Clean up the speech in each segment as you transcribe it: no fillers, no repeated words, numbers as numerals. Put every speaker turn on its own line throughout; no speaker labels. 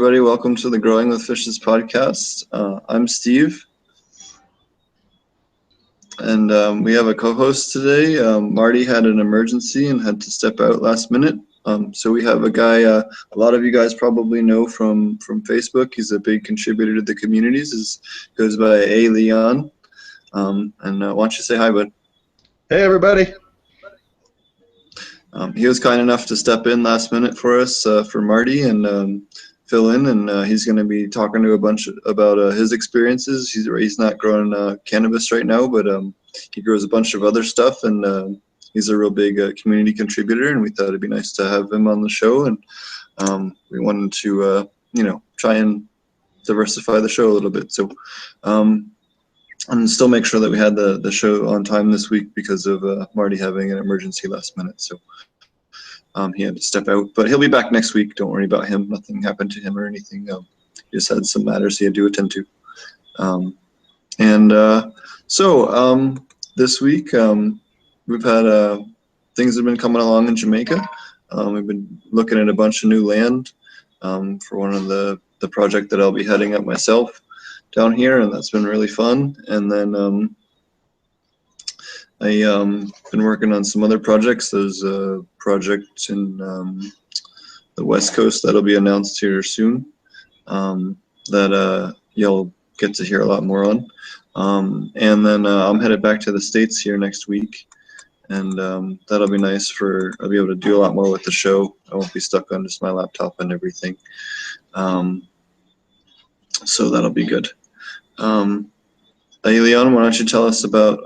everybody. Welcome to the Growing with Fishes podcast. I'm Steve, and we have a co-host today. Marty had an emergency and had to step out last minute. So we have a guy a lot of you guys probably know from Facebook. He's a big contributor to the communities. Goes by A. Leon. Why don't you say hi, bud?
Hey, everybody.
He was kind enough to step in last minute for us for Marty and fill in, and he's going to be talking to a bunch about his experiences. He's not growing cannabis right now, but he grows a bunch of other stuff, and he's a real big community contributor, and we thought it'd be nice to have him on the show, and we wanted to try and diversify the show a little bit. So and still make sure that we had the show on time this week because of Marty having an emergency last minute. So he had to step out, but he'll be back next week. Don't worry about him. Nothing happened to him or anything. He just had some matters he had to attend to. So this week we've had things have been coming along in Jamaica. We've been looking at a bunch of new land for one of the project that I'll be heading up myself down here, and that's been really fun. And then I've been working on some other projects. There's a project in the West Coast that'll be announced here soon that you'll get to hear a lot more on. And then I'm headed back to the States here next week, and that'll be nice. I'll be able to do a lot more with the show. I won't be stuck on just my laptop and everything. So that'll be good. Hey, Leon, why don't you tell us about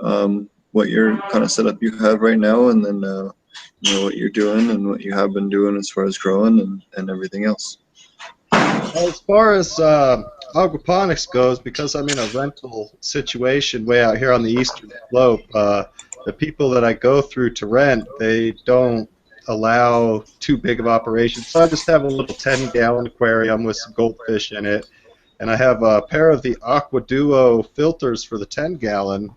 what your kind of setup you have right now, and then what you're doing and what you have been doing as far as growing and everything else.
As far as aquaponics goes, because I'm in a rental situation way out here on the eastern slope, the people that I go through to rent, they don't allow too big of operations. So I just have a little 10-gallon aquarium with some goldfish in it, and I have a pair of the Aqua Duo filters for the 10-gallon.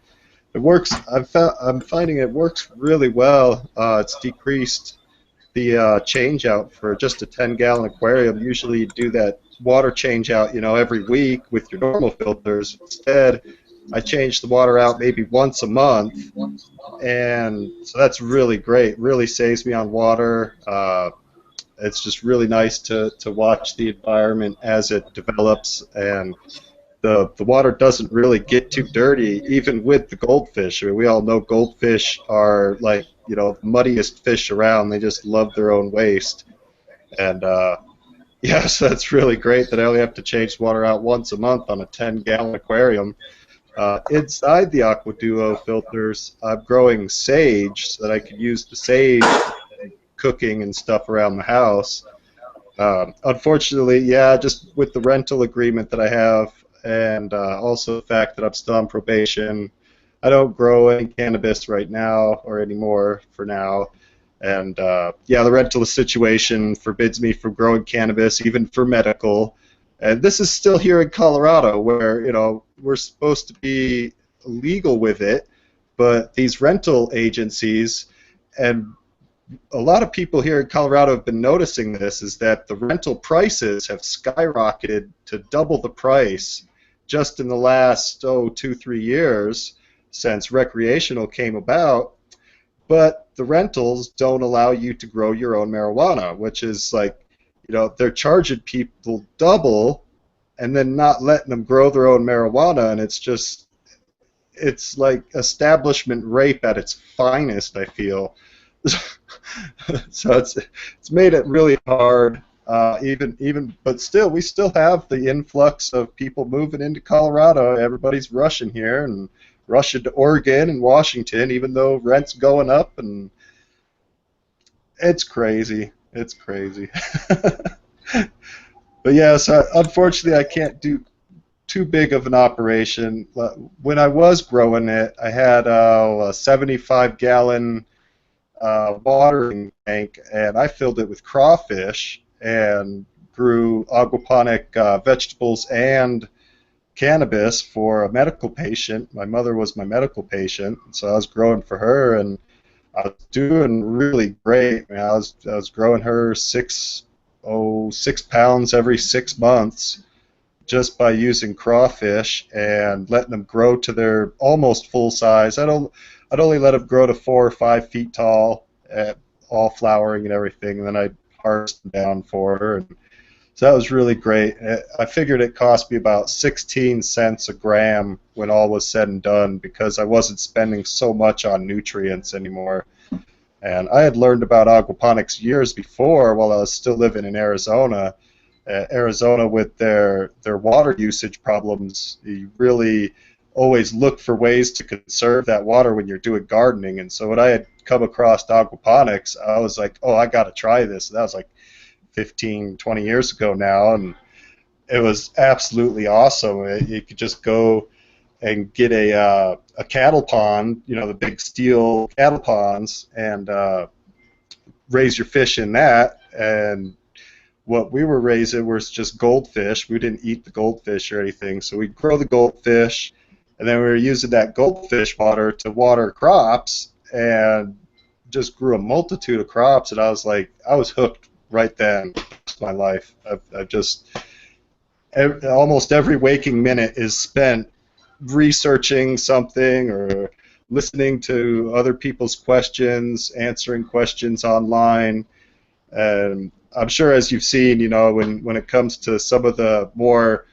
It works. I'm finding it works really well. It's decreased the change out for just a 10-gallon aquarium. Usually you do that water change out, every week with your normal filters. Instead, I change the water out maybe once a month, and so that's really great. Really saves me on water. It's just really nice to watch the environment as it develops, and the water doesn't really get too dirty, even with the goldfish. I mean, we all know goldfish are like, the muddiest fish around. They just love their own waste. And yeah, so it's really great that I only have to change the water out once a month on a 10-gallon aquarium. Inside the Aqua Duo filters, I'm growing sage so that I can use the sage cooking and stuff around the house. Unfortunately, yeah, just with the rental agreement that I have, and also the fact that I'm still on probation, I don't grow any cannabis right now or anymore for now. And yeah, the rental situation forbids me from growing cannabis, even for medical. And this is still here in Colorado, where we're supposed to be legal with it, but these rental agencies, and a lot of people here in Colorado have been noticing this, is that the rental prices have skyrocketed to double the price just in the last 2-3 years since recreational came about. But the rentals don't allow you to grow your own marijuana, which is like, they're charging people double and then not letting them grow their own marijuana, and it's like establishment rape at its finest, I feel. So it's made it really hard, but still, we still have the influx of people moving into Colorado. Everybody's rushing here and rushing to Oregon and Washington, even though rent's going up, and it's crazy. It's crazy. But yeah, so unfortunately, I can't do too big of an operation. When I was growing it, I had a 75-gallon watering tank, and I filled it with crawfish and grew aquaponic vegetables and cannabis for a medical patient. My mother was my medical patient, so I was growing for her, and I was doing really great. I was growing her 6 6 pounds every 6 months just by using crawfish and letting them grow to their almost full size. I'd only let them grow to 4 or 5 feet tall, all flowering and everything, and then I'd harvest them down for her. And so that was really great. I figured it cost me about 16 cents a gram when all was said and done because I wasn't spending so much on nutrients anymore. And I had learned about aquaponics years before while I was still living in Arizona. Arizona, with their water usage problems, you really always look for ways to conserve that water when you're doing gardening. And so when I had come across aquaponics, I was like, oh, I got to try this. And that was like 15, 20 years ago now, and it was absolutely awesome. You could just go and get a cattle pond, you know, the big steel cattle ponds, and raise your fish in that. And what we were raising was just goldfish. We didn't eat the goldfish or anything, so we'd grow the goldfish, and then we were using that goldfish water to water crops, and just grew a multitude of crops. And I was like, I was hooked right then. It's my life. I've just almost every waking minute is spent researching something or listening to other people's questions, answering questions online. And I'm sure, as you've seen, you know, when it comes to some of the more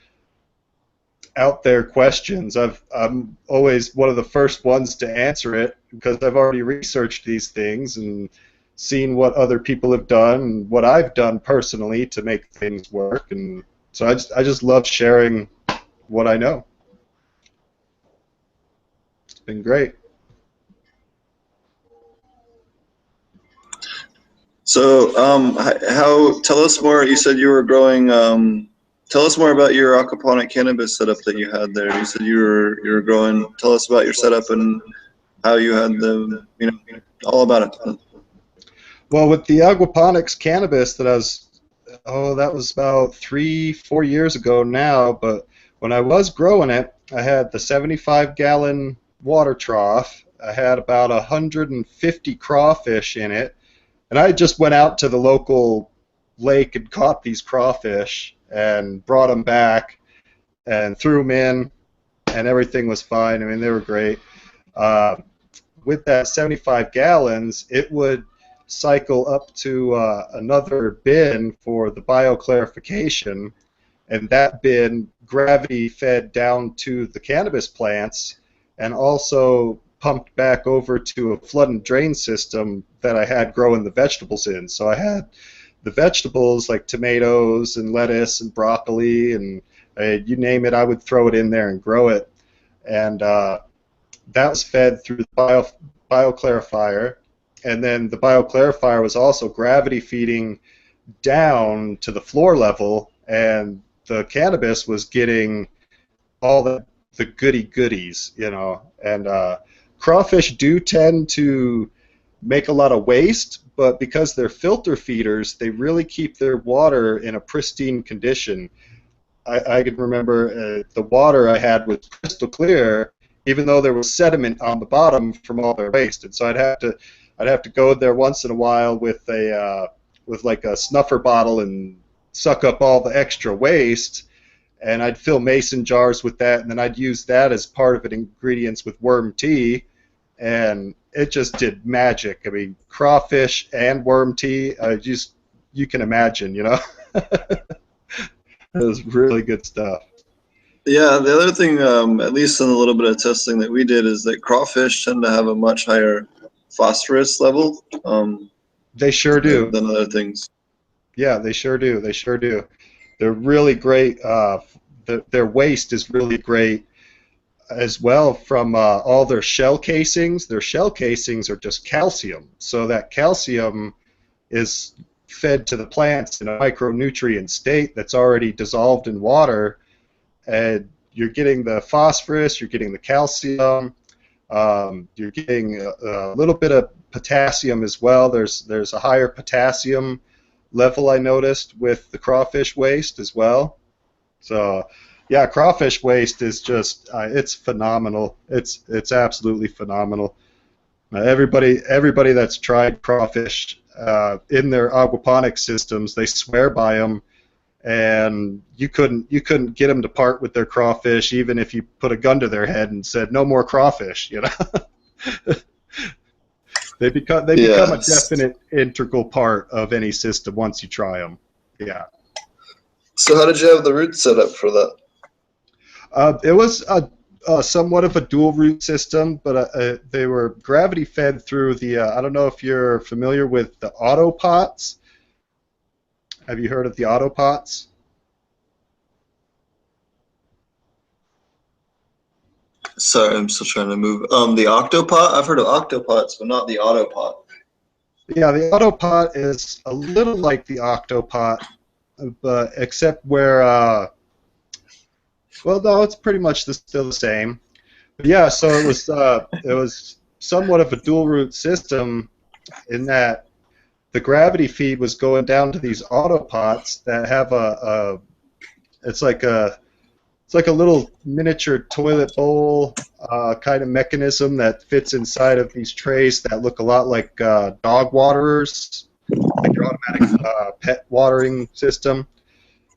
out there questions, I'm always one of the first ones to answer it because I've already researched these things and seen what other people have done and what I've done personally to make things work. And so I just love sharing what I know. It's been great.
So, how? Tell us more. You said you were growing. Tell us more about your aquaponic cannabis setup that you had there. You said you were growing. Tell us about your setup and how you had the, you know, all about it.
Well, with the aquaponics cannabis that that was about 3-4 years ago now, but when I was growing it, I had the 75-gallon water trough. I had about 150 crawfish in it, and I just went out to the local lake and caught these crawfish and brought them back and threw them in, and everything was fine. I mean, they were great. With that 75 gallons, it would cycle up to another bin for the bioclarification, and that bin gravity fed down to the cannabis plants and also pumped back over to a flood and drain system that I had growing the vegetables in. So I had the vegetables like tomatoes and lettuce and broccoli and you name it, I would throw it in there and grow it. And that was fed through the bioclarifier. And then the bioclarifier was also gravity feeding down to the floor level, and the cannabis was getting all the goodies, you know. And crawfish do tend to make a lot of waste, but because they're filter feeders, they really keep their water in a pristine condition. I can remember the water I had was crystal clear, even though there was sediment on the bottom from all their waste. And so I'd have to go there once in a while with like a snuffer bottle and suck up all the extra waste, and I'd fill mason jars with that, and then I'd use that as part of the ingredients with worm tea, and it just did magic. I mean, crawfish and worm tea, you can imagine, you know. It was really good stuff.
Yeah, the other thing, at least in a little bit of testing that we did, is that crawfish tend to have a much higher phosphorus level.
They sure do.
Than other things.
Yeah, they sure do. They sure do. They're really great. Their waste is really great as well from all their shell casings. Their shell casings are just calcium. So that calcium is fed to the plants in a micronutrient state that's already dissolved in water, and you're getting the phosphorus, you're getting the calcium, you're getting a little bit of potassium as well. There's a higher potassium level I noticed with the crawfish waste as well. So yeah, crawfish waste is just it's phenomenal. It's absolutely phenomenal. Everybody that's tried crawfish in their aquaponics systems. They swear by them, and you couldn't get them to part with their crawfish, even if you put a gun to their head and said no more crawfish. You know, they become a
Yes.
definite integral part of any system once you try them. Yeah.
So how did you have the route set up for that?
It was somewhat of a dual route system, but they were gravity fed through the. I don't know if you're familiar with the autopots. Have you heard of the autopots?
Sorry, I'm still trying to move. The octopot? I've heard of octopots, but not the autopot.
Yeah, the autopot is a little like the octopot, but except where, well, no, it's pretty much still the same. But yeah, so it was somewhat of a dual route system in that the gravity feed was going down to these autopots that have it's like a little miniature toilet bowl kind of mechanism that fits inside of these trays that look a lot like dog waterers, like your automatic pet watering system.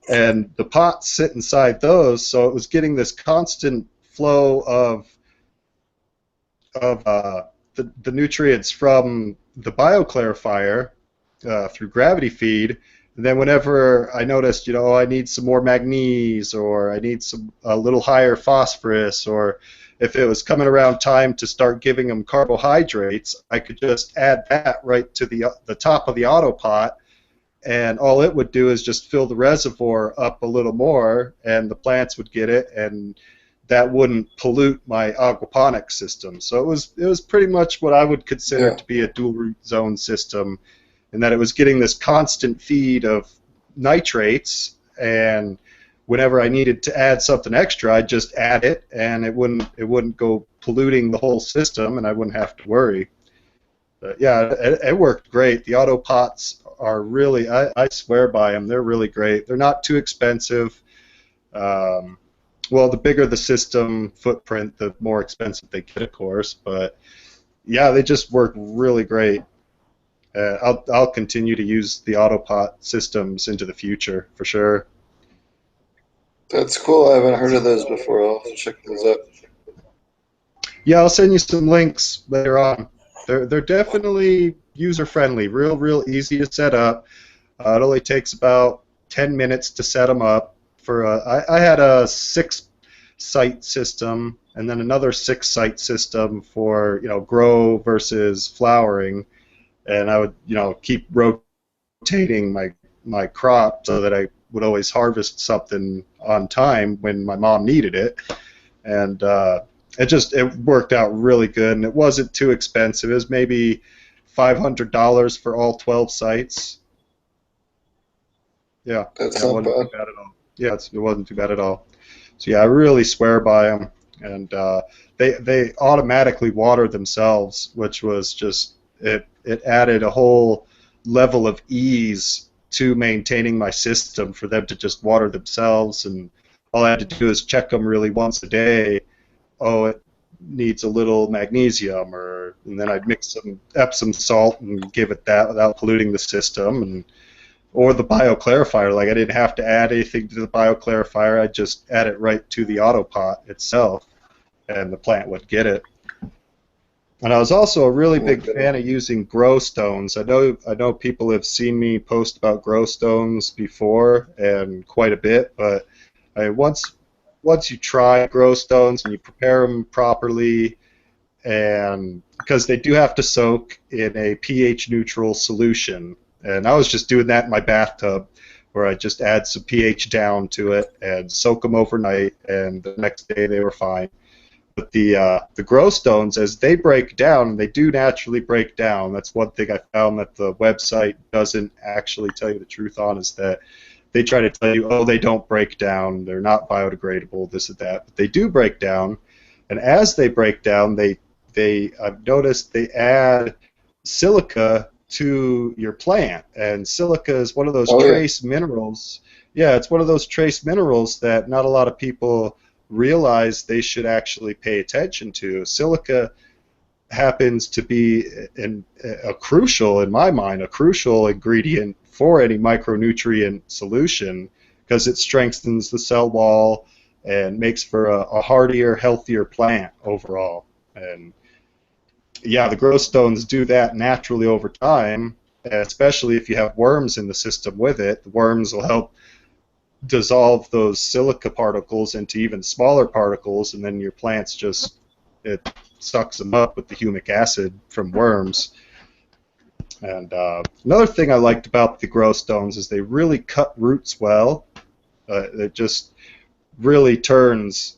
And the pots sit inside those, so it was getting this constant flow of the nutrients from the bioclarifier through gravity feed. And then whenever I noticed, I need some more manganese, or I need a little higher phosphorus, or if it was coming around time to start giving them carbohydrates, I could just add that right to the top of the autopot, and all it would do is just fill the reservoir up a little more, and the plants would get it, and that wouldn't pollute my aquaponics system. So it was pretty much what I would consider to be a dual root zone system, in that it was getting this constant feed of nitrates, and whenever I needed to add something extra, I'd just add it, and it wouldn't go polluting the whole system, and I wouldn't have to worry. But yeah, it worked great. The autopots are really, I swear by them. They're really great. They're not too expensive. Well, the bigger the system footprint, the more expensive they get, of course. But yeah, they just work really great. I'll continue to use the autopot systems into the future for sure.
That's cool. I haven't heard of those before. I'll have to check those out.
Yeah, I'll send you some links later on. They're definitely user friendly, real easy to set up. It only takes about 10 minutes to set them up. I had a 6-site system, and then another 6-site system for grow versus flowering, and I would keep rotating my crop so that I would always harvest something on time when my mom needed it, and it worked out really good, and it wasn't too expensive. It was maybe $500 for all 12 sites. Yeah,
That's
it
not
wasn't
bad.
too bad at all. Yeah, it wasn't too bad at all. So yeah, I really swear by them, and they automatically water themselves, which was just it added a whole level of ease to maintaining my system for them to just water themselves, and all I had to do is check them really once a day. Oh, it needs a little magnesium, and then I'd mix some Epsom salt and give it that without polluting the system, or the bioclarifier. Like, I didn't have to add anything to the bioclarifier. I just add it right to the autopot itself, and the plant would get it. And I was also a really big fan of using grow stones. I know people have seen me post about grow stones before, and quite a bit, but once you try grow stones and you prepare them properly, and because they do have to soak in a pH neutral solution, and I was just doing that in my bathtub, where I just add some pH down to it and soak them overnight, and the next day they were fine. But the grow stones, as they break down, they do naturally break down. That's one thing I found that the website doesn't actually tell you the truth on, is that they try to tell you, oh, they don't break down, they're not biodegradable, this and that. But they do break down, and as they break down, I've noticed they add silica to your plant, and silica is one of those trace minerals. Yeah, it's one of those trace minerals that not a lot of people realize they should actually pay attention to. Silica happens to be a crucial, in my mind, a crucial ingredient for any micronutrient solution because it strengthens the cell wall and makes for a hardier, healthier plant overall. And yeah, the growth stones do that naturally over time, especially if you have worms in the system with it. The worms will help dissolve those silica particles into even smaller particles, and then your plants just, it sucks them up with the humic acid from worms. And another thing I liked about the grow stones is they really cut roots well. It just really turns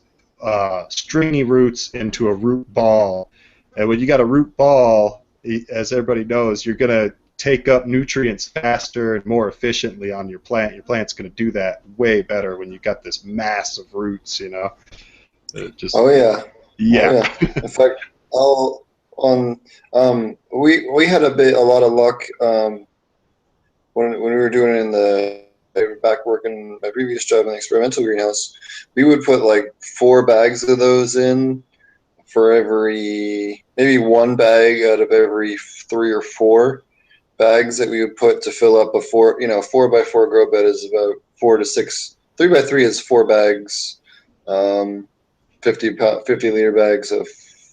stringy roots into a root ball. And when you got a root ball, as everybody knows, you're going to take up nutrients faster and more efficiently on your plant. Your plant's going to do that way better when you got this mass of roots, you know. Just
Oh yeah.
yeah.
Oh yeah. In fact, I'll on we had a lot of luck when we were doing it in the back working my previous job in the experimental greenhouse. We would put like 4 bags of those in for every, maybe 1 bag out of every 3 or 4 bags that we would put to fill up a 4x4 grow bed is about 4 to 6. 3x3 is 4 bags, 50 liter bags of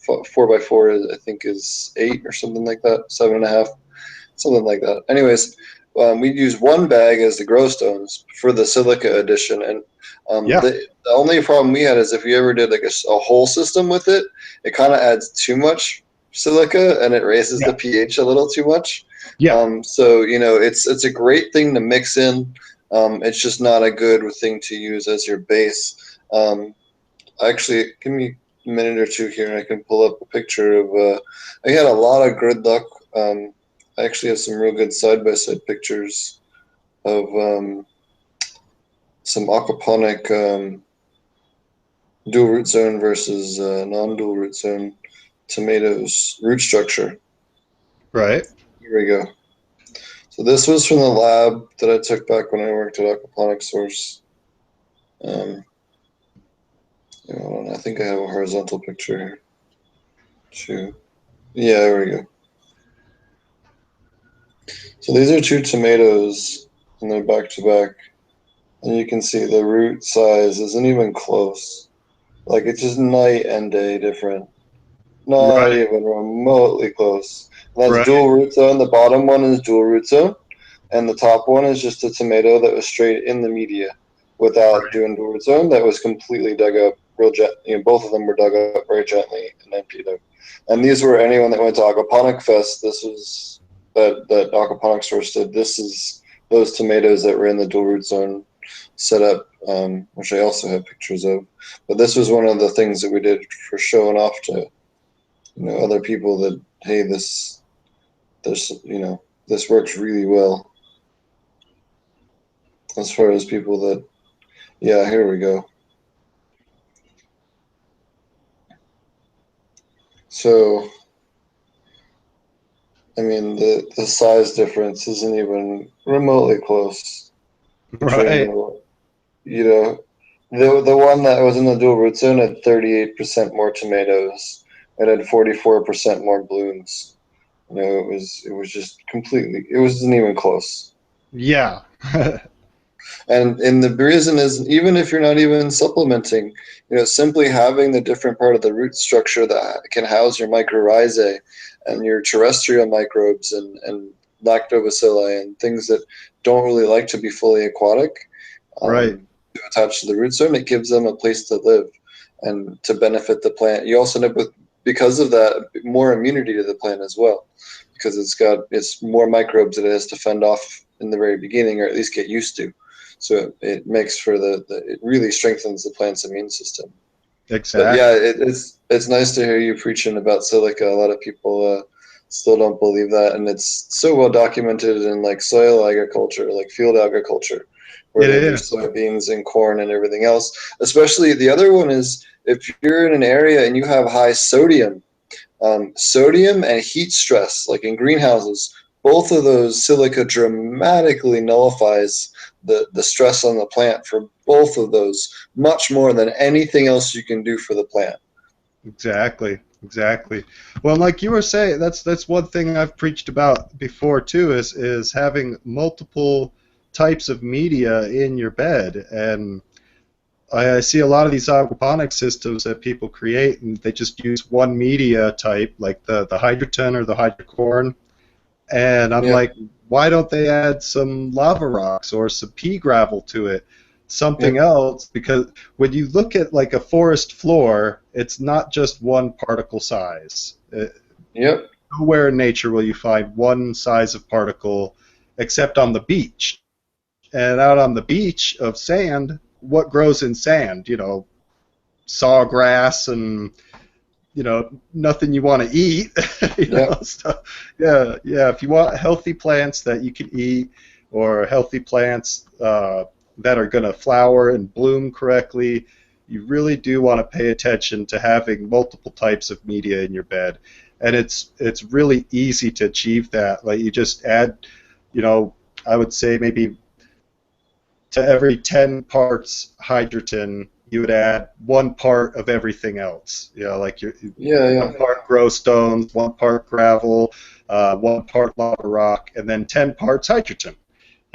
4x4 I think is 8 or something like that, 7.5, something like that. Anyways, we'd use 1 bag as the grow stones for the silica addition, and
Yeah.
the only problem we had is if you ever did like a whole system with it, it kind of adds too much silica and it raises the pH a little too much.
Yeah.
So it's a great thing to mix in. It's just not a good thing to use as your base. Actually, give me a minute or two here, and I can pull up a picture of. I had a lot of good luck. I actually have some real good side-by-side pictures of some aquaponic dual root zone versus non-dual root zone tomatoes root structure.
Right.
Here we go. So this was from the lab that I took back when I worked at Aquaponic Source. Hold on, I think I have a horizontal picture here too. Yeah, there we go. So these are 2 tomatoes, and they're back to back, and you can see the root size isn't even close. Like, it's just night and day different. Not
Right.
even remotely close. And that's
Right.
dual root zone. The bottom one is dual root zone, and the top one is just a tomato that was straight in the media without doing dual root zone. That was completely dug up real gently. Both of them were dug up very gently and emptied out. And these were anyone that went to Aquaponic Fest. This was that Aquaponic Source did. This is those tomatoes that were in the dual root zone setup, which I also have pictures of. But this was one of the things that we did for showing off to other people that, hey, this works really well. As far as people that, yeah, here we go. So, I mean, the size difference isn't even remotely close between
Right.
the one that was in the dual root zone had 38% more tomatoes. It had 44% more blooms. It was just completely. It wasn't even close.
Yeah.
And the reason is, even if you're not even supplementing, simply having the different part of the root structure that can house your mycorrhizae and your terrestrial microbes and lactobacilli and things that don't really like to be fully aquatic,
Right.
to attach to the root zone, it gives them a place to live and to benefit the plant. You also end up with, because of that, more immunity to the plant as well, because it's more microbes that it has to fend off in the very beginning, or at least get used to. So it makes for it really strengthens the plant's immune system. But yeah,
Exactly.
it's nice to hear you preaching about silica. A lot of people still don't believe that, and it's so well documented in like soil agriculture, like field agriculture, where
It
they do
is.
soybeans and corn and everything else. Especially the other one is if you're in an area and you have high sodium, sodium and heat stress, like in greenhouses, both of those silica dramatically nullifies the stress on the plant for both of those, much more than anything else you can do for the plant.
Exactly. Exactly. Well, like you were saying, that's one thing I've preached about before too, is having multiple types of media in your bed. And I see a lot of these aquaponic systems that people create, and they just use one media type, like the hydroton or the hydrocorn. And I'm
Yep.
like, why don't they add some lava rocks or some pea gravel to it? Something
Yep.
else, because when you look at like a forest floor, it's not just one particle size.
Yep.
Nowhere in nature will you find one size of particle except on the beach. And out on the beach of sand, what grows in sand? Sawgrass and nothing you want to eat.
Yep.
Stuff. Yeah. If you want healthy plants that you can eat, or healthy plants that are going to flower and bloom correctly, you really do want to pay attention to having multiple types of media in your bed. And it's really easy to achieve that. Like you just add, I would say maybe to every 10 parts hydrogen, you would add 1 part of everything else. Like
Yeah. Yeah.
1 part grow stones, 1 part gravel, 1 part lava rock, and then 10 parts hydrogen,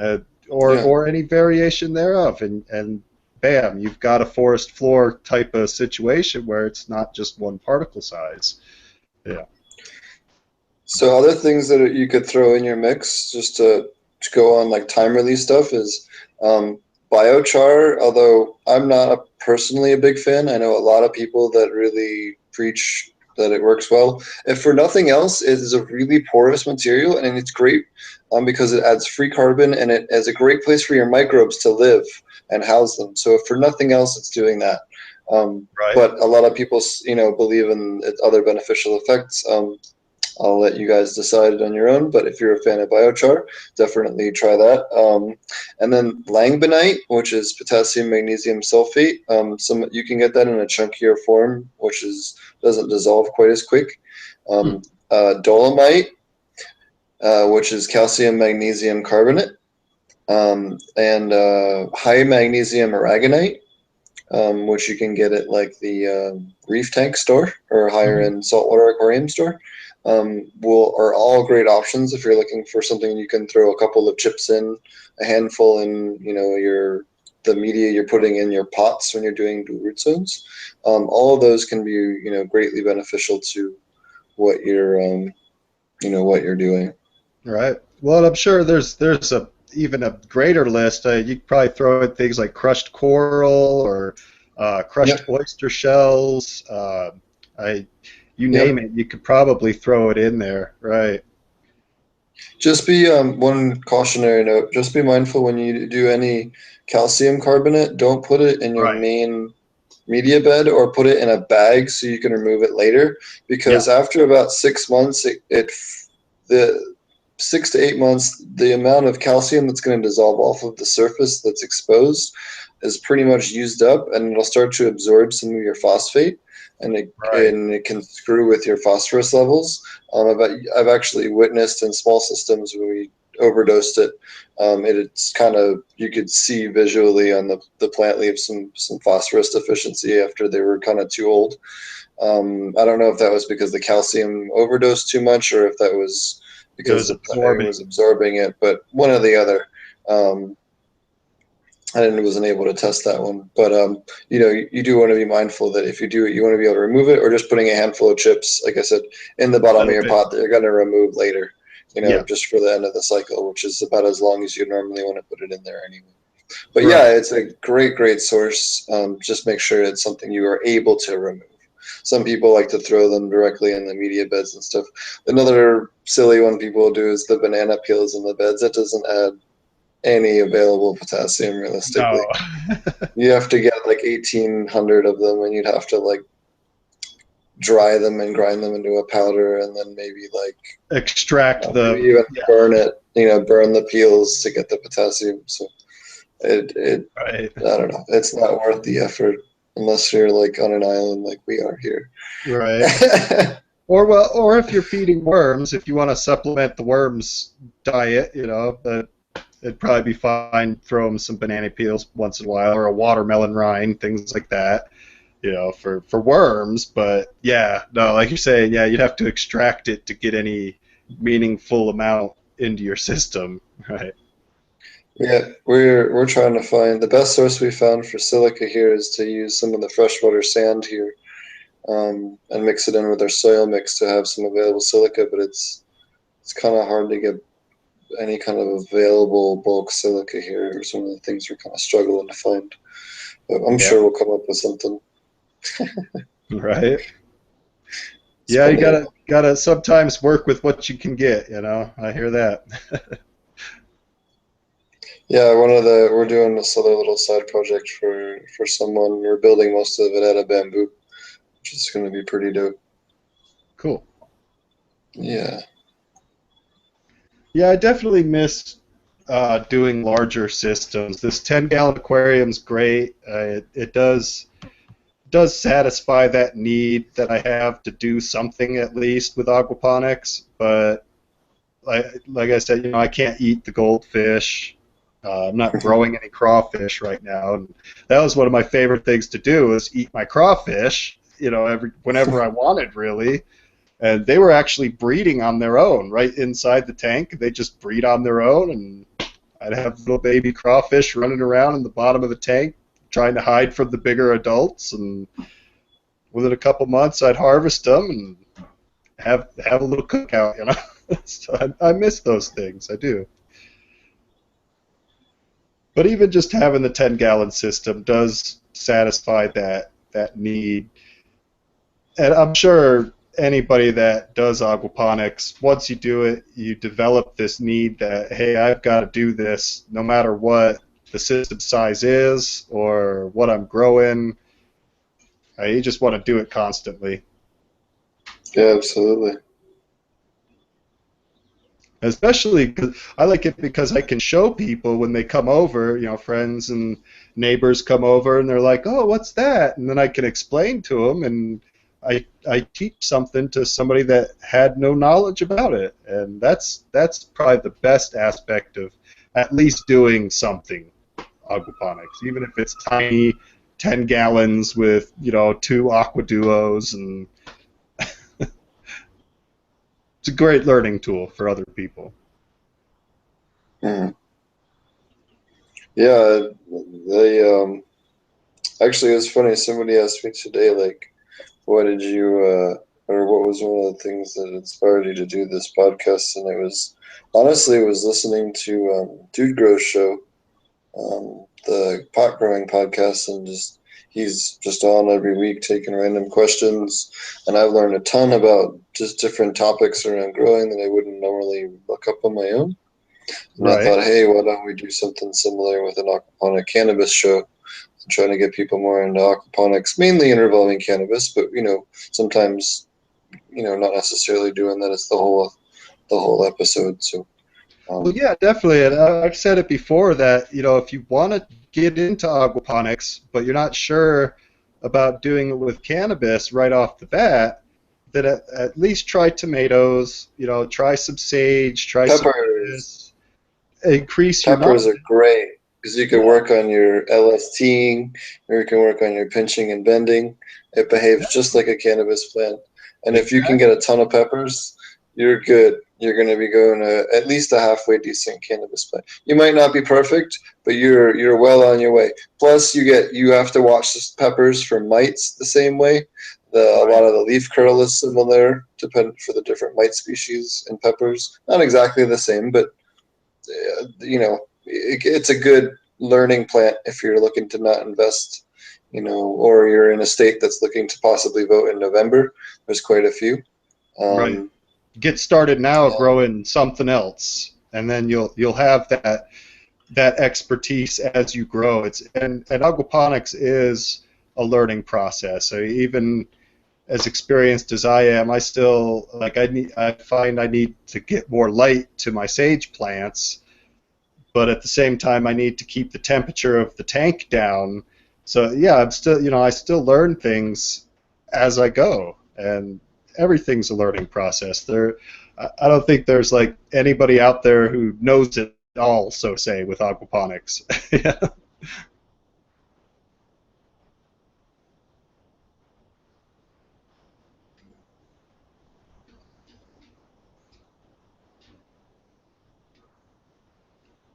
uh, or
Yeah.
or any variation thereof, and bam, you've got a forest floor type of situation where it's not just one particle size. Yeah.
So other things that you could throw in your mix just to go on like time release stuff is biochar. Although I'm not personally a big fan, I know a lot of people that really preach that it works well. If for nothing else, it is a really porous material and it's great because it adds free carbon and it is a great place for your microbes to live and house them. So if for nothing else, it's doing that.
Right.
But a lot of people, believe in its other beneficial effects. I'll let you guys decide on your own, but if you're a fan of biochar, definitely try that. And then langbonite, which is potassium magnesium sulfate. You can get that in a chunkier form, which doesn't dissolve quite as quick.
Hmm.
Dolomite, which is calcium magnesium carbonate, and high magnesium aragonite, which you can get at like the reef tank store or higher
Mhm.
end saltwater aquarium store. Are all great options if you're looking for something you can throw a couple of chips in, a handful in, the media you're putting in your pots when you're doing root zones. All of those can be, greatly beneficial to what what you're doing.
Right. Well, I'm sure there's a even a greater list. You could probably throw in things like crushed coral or crushed
Yep.
oyster shells. I, you name
Yep.
it, you could probably throw it in there. Right.
Just be one cautionary note. Just be mindful when you do any calcium carbonate. Don't put it in your
Right.
main media bed or put it in a bag so you can remove it later.
Yeah.
Because after about 6 months, the 6 to 8 months, the amount of calcium that's going to dissolve off of the surface that's exposed is pretty much used up, and it'll start to absorb some of your phosphate, and
Right.
it can screw with your phosphorus levels. I've actually witnessed in small systems when we overdosed it. It's kind of, you could see visually on the plant leaves some phosphorus deficiency after they were kind of too old. I don't know if that was because the calcium overdosed too much or if that was
It
because
was
the plant
absorbing.
was absorbing it, but one or the other. Um, wasn't able to test that one, but you do want to be mindful that if you do it, you want to be able to remove it, or just putting a handful of chips, like I said, in the bottom of
Little
your
bit.
pot that you're going to remove later.
Yeah.
Just for the end of the cycle, which is about as long as you normally want to put it in there anyway. But yeah,
Right.
it's a great source. Just make sure it's something you are able to remove. Some people like to throw them directly in the media beds and stuff. Another silly one people do is the banana peels in the beds. That doesn't add any available potassium realistically.
No.
You have to get like 1,800 of them, and you'd have to like dry them and grind them into a powder, and then maybe like
Extract
maybe
the.
even
Yeah.
burn it. Burn the peels to get the potassium. So it
Right.
I don't know. It's not worth the effort unless you're like on an island like we are here.
Right. Or if you're feeding worms, if you want to supplement the worms diet, but it'd probably be fine. Throw them some banana peels once in a while, or a watermelon rind, things like that. for worms. But yeah, no, like you're saying, yeah, you'd have to extract it to get any meaningful amount into your system, right?
Yeah, we're trying to find the best source we found for silica here is to use some of the freshwater sand here, and mix it in with our soil mix to have some available silica. But it's kind of hard to get any kind of available bulk silica here. Some of the things we're kind of struggling to find. But I'm
Yeah,
sure we'll come up with something.
right.
It's
Yeah, you
funny.
gotta sometimes work with what you can get. I hear that.
Yeah, we're doing this other little side project for someone. We're building most of it out of bamboo, which is going to be pretty dope.
Cool.
Yeah.
Yeah, I definitely miss doing larger systems. This 10-gallon aquarium's great. It does satisfy that need that I have to do something at least with aquaponics. But like I said, I can't eat the goldfish. I'm not growing any crawfish right now, and that was one of my favorite things to do was eat my crawfish. Whenever I wanted, really. And they were actually breeding on their own right inside the tank. They just breed on their own, and I'd have little baby crawfish running around in the bottom of the tank trying to hide from the bigger adults. And within a couple months, I'd harvest them and have a little cookout. So I miss those things. I do. But even just having the 10-gallon system does satisfy that need. And I'm sure anybody that does aquaponics, once you do it, you develop this need that, hey, I've got to do this no matter what the system size is or what I'm growing. You just want to do it constantly.
Yeah, absolutely.
Especially because I like it because I can show people when they come over, friends and neighbors come over and they're like, "Oh, what's that?" And then I can explain to them, and I teach something to somebody that had no knowledge about it, and that's probably the best aspect of at least doing something aquaponics, even if it's tiny, 10 gallons with two aqua duos, and it's a great learning tool for other people.
Mm. Yeah, they actually it was funny. Somebody asked me today, like, what did you or what was one of the things that inspired you to do this podcast? And it was honestly it was listening to Dude Grows show, the pot growing podcast, and he's just on every week taking random questions, and I've learned a ton about just different topics around growing that I wouldn't normally look up on my own. And I
Right.
thought, hey, why don't we do something similar with an aquaponic cannabis show? I'm trying to get people more into aquaponics, mainly involving cannabis, but sometimes not necessarily doing that as the whole episode. So
Well,
um,
yeah, definitely. And I've said it before that, if you want to get into aquaponics, but you're not sure about doing it with cannabis right off the bat, then at least try tomatoes, try some sage, try some
peppers,
lettuce, increase your
peppers are
knowledge.
great because you can
Yeah,
work on your LSTing, or you can work on your pinching and bending. It behaves just like a cannabis plant, and if you can get
exactly.
a ton of peppers, you're good. You're going to be going to at least a halfway decent cannabis plant. You might not be perfect, but you're well on your way. Plus, you have to watch the peppers for mites the same way. A
Right.
lot of the leaf curl is similar, depend for the different mite species in peppers. Not exactly the same, but it's a good learning plant if you're looking to not invest, or you're in a state that's looking to possibly vote in November. There's quite a few.
Right.
Um,
Get started now
yeah,
growing something else, and then you'll have that expertise as you grow. And aquaponics is a learning process. So even as experienced as I am, I still I find I need to get more light to my sage plants, but at the same time I need to keep the temperature of the tank down. So yeah, I'm still I still learn things as I go, and everything's a learning process. I don't think there's like anybody out there who knows it all, so to say, with aquaponics. Yeah.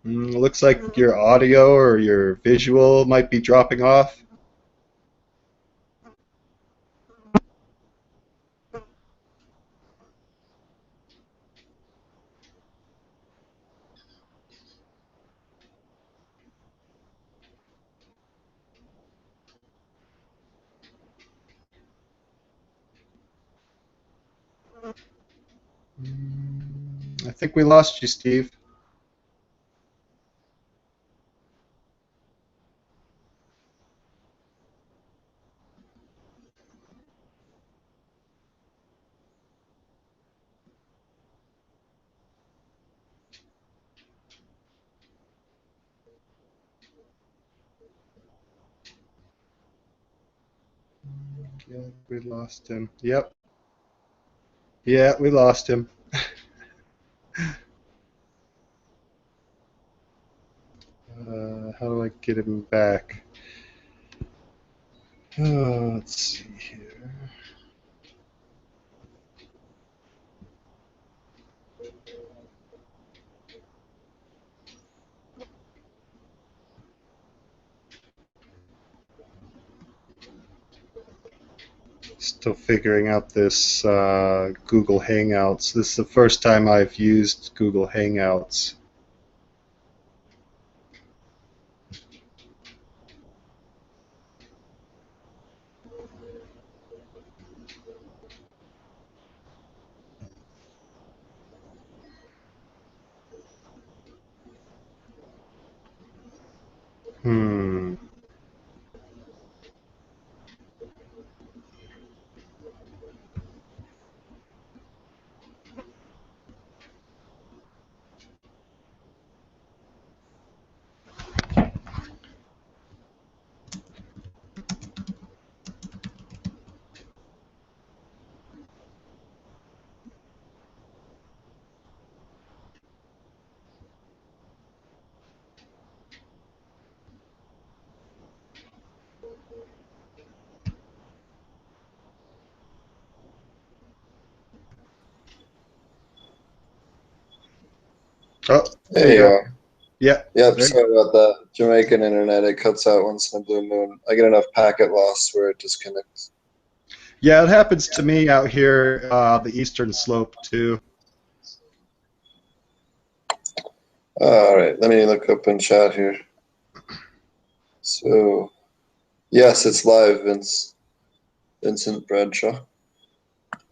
Looks like your audio or your visual might be dropping off. I think we lost you, Steve. Yeah, we lost him. Yep. Yeah, we lost him. How do I get him back? Let's see here. Still figuring out this Google Hangouts. This is the first time I've used Google Hangouts. Hmm. Oh, there you
Hey,
go. Yeah.
yep,
There you
sorry about that. Jamaican internet, it cuts out once in a blue moon. I get enough packet loss where it disconnects.
Yeah, it happens to me out here, the eastern slope too.
All right, let me look up in chat here. So, yes, it's live, Vincent Bradshaw.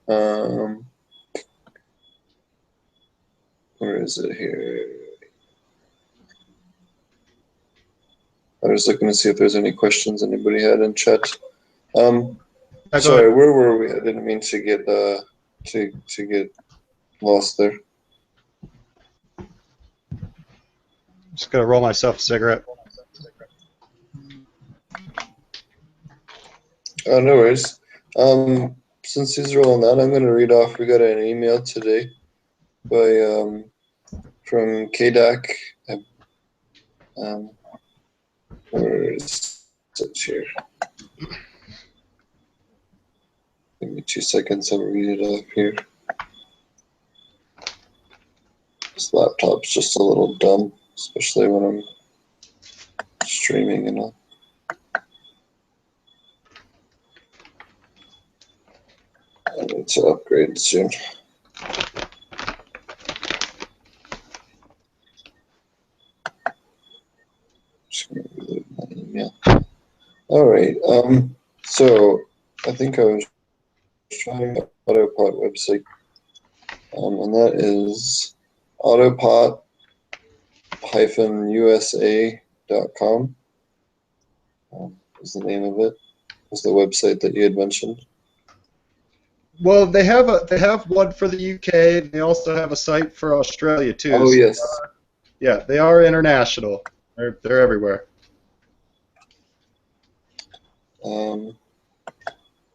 Um, where is it here? I was looking to see if there's any questions anybody had in chat.
Yeah, go
Sorry,
ahead.
where were we? I didn't mean to get to get lost there.
Just gonna roll myself a cigarette.
Oh, no worries. Since he's rolling that, I'm going to read off. We got an email today by from KDAC. Um, where is it here? Give me 2 seconds. I'll read it off here. This laptop's just a little dumb, especially when I'm streaming and all. I need to upgrade soon. Just gonna reload my email. All right. So I think I was trying the Autopot website, and that is autopot-usa.com. Is the name of it? Is the website that you had mentioned?
Well, they have one for the UK, and they also have a site for Australia too.
Oh
So,
yes.
yeah, they are international. They're everywhere.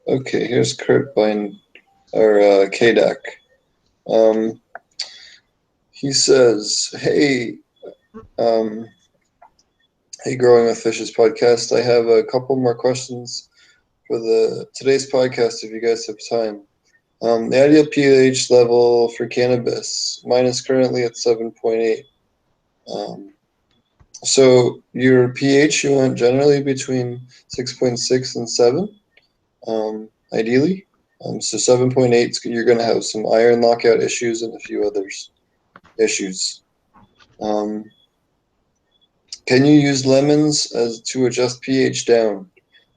Okay, here's Kurt Bind or KDAC. He says, "Hey, hey, Growing with Fishes podcast. I have a couple more questions for today's podcast. If you guys have time, the ideal pH level for cannabis. Mine is currently at 7.8. So your pH, you want generally between 6.6 and 7, ideally. So 7.8, you're going to have some iron lockout issues and a few others issues. Um, can you use lemons as to adjust pH down?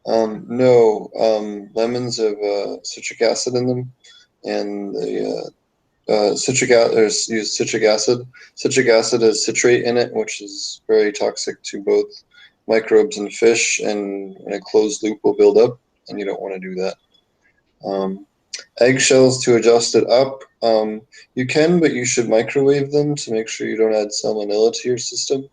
No, lemons have citric acid in them, and the use citric acid. Citric acid has citrate in it, which is very toxic to both microbes and fish, and in a closed loop will build up, and you don't want to do that. Um, Eggshells to adjust it up. You can, but you should microwave them to make sure you don't add salmonella to your system,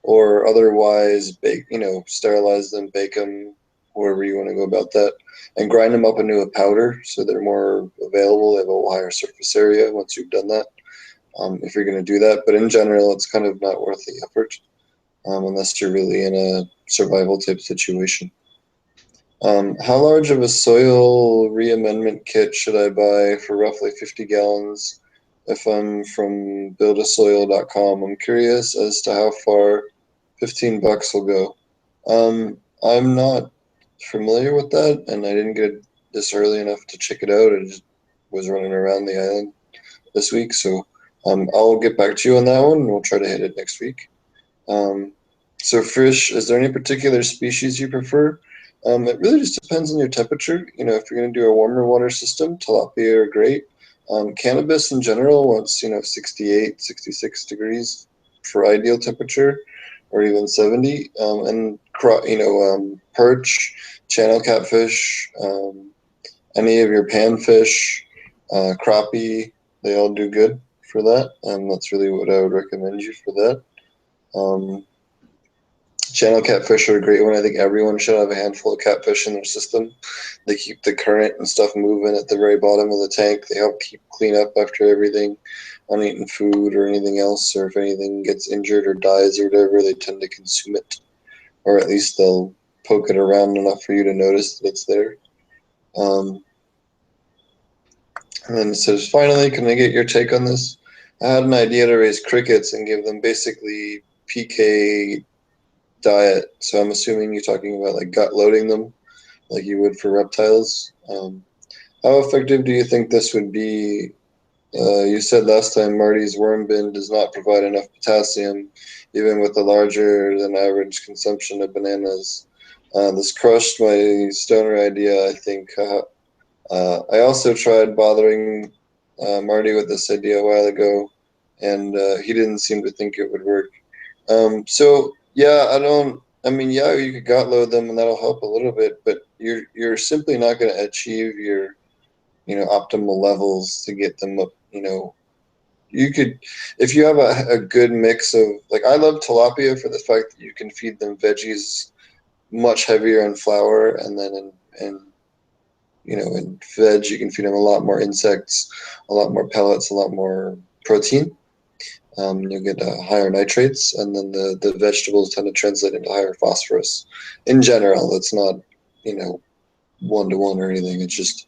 or otherwise bake, sterilize them, bake them, however you want to go about that, and grind them up into a powder so they're more available. They have a higher surface area once you've done that. If you're going to do that, but in general, it's kind of not worth the effort unless you're really in a survival type situation. How large of a soil reamendment kit should I buy for roughly 50 gallons if I'm from buildasoil.com? I'm curious as to how far 15 bucks will go. I'm not familiar with that, and I didn't get this early enough to check it out. I just was running around the island this week, so I'll get back to you on that one, and we'll try to hit it next week. Um, so fish, is there any particular species you prefer? It really just depends on your temperature. If you're going to do a warmer water system, tilapia are great. Cannabis in general wants, 68, 66 degrees for ideal temperature, or even 70. And perch, channel catfish, any of your panfish, crappie, they all do good for that. That's really what I would recommend you for that. Um, Channel catfish are a great one. I think everyone should have a handful of catfish in their system. They keep the current and stuff moving at the very bottom of the tank. They help keep clean up after everything, uneaten food or anything else, or if anything gets injured or dies or whatever, they tend to consume it, or at least they'll poke it around enough for you to notice that it's there. Um, and then it says, finally, can I get your take on this? I had an idea to raise crickets and give them basically PK diet. So I'm assuming you're talking about like gut loading them like you would for reptiles. How effective do you think this would be? You said last time Marty's worm bin does not provide enough potassium, even with the larger than average consumption of bananas. This crushed my stoner idea, I think. I also tried bothering Marty with this idea a while ago, and he didn't seem to think it would work. So yeah, I don't. I mean, yeah, you could gut load them, and that'll help a little bit, but you're simply not going to achieve your optimal levels to get them up. You could, if you have a good mix of, like, I love tilapia for the fact that you can feed them veggies much heavier in flour, and then in veg you can feed them a lot more insects, a lot more pellets, a lot more protein. You'll get higher nitrates, and then the vegetables tend to translate into higher phosphorus. In general, it's not, you know, one to one or anything. It's just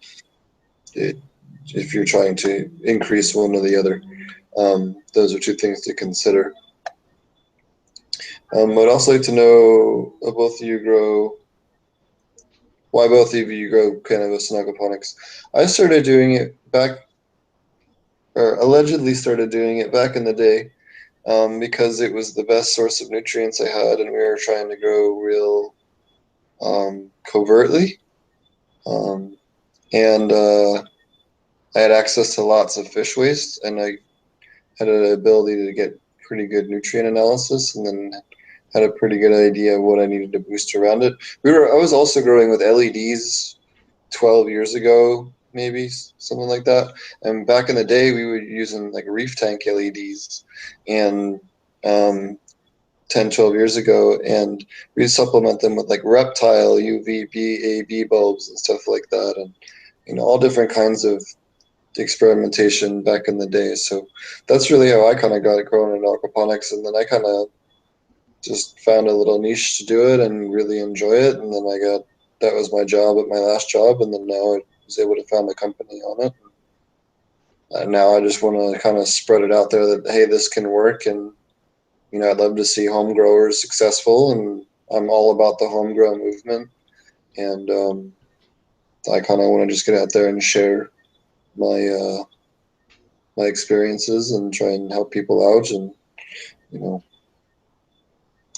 if you're trying to increase one or the other, those are two things to consider. I'd also like to know why both of you grow cannabis and aquaponics. I started doing it back, or allegedly started doing it back in the day, because it was the best source of nutrients I had, and we were trying to grow real covertly. Um, and I had access to lots of fish waste, and I had an ability to get pretty good nutrient analysis, and then had a pretty good idea of what I needed to boost around it. I was also growing with LEDs 12 years ago, maybe something like that. And back in the day, we were using like reef tank LEDs, and um, 10, 12 years ago, and we supplement them with like reptile UVB AB bulbs and stuff like that, and all different kinds of experimentation back in the day. So that's really how I kind of got it growing in aquaponics, and then I kind of just found a little niche to do it and really enjoy it, and then that was my job at my last job, and then now I was able to found a company on it. And now I just want to kind of spread it out there that hey, this can work, and I'd love to see home growers successful, and I'm all about the home grow movement. And I kind of want to just get out there and share my my experiences and try and help people out, and you know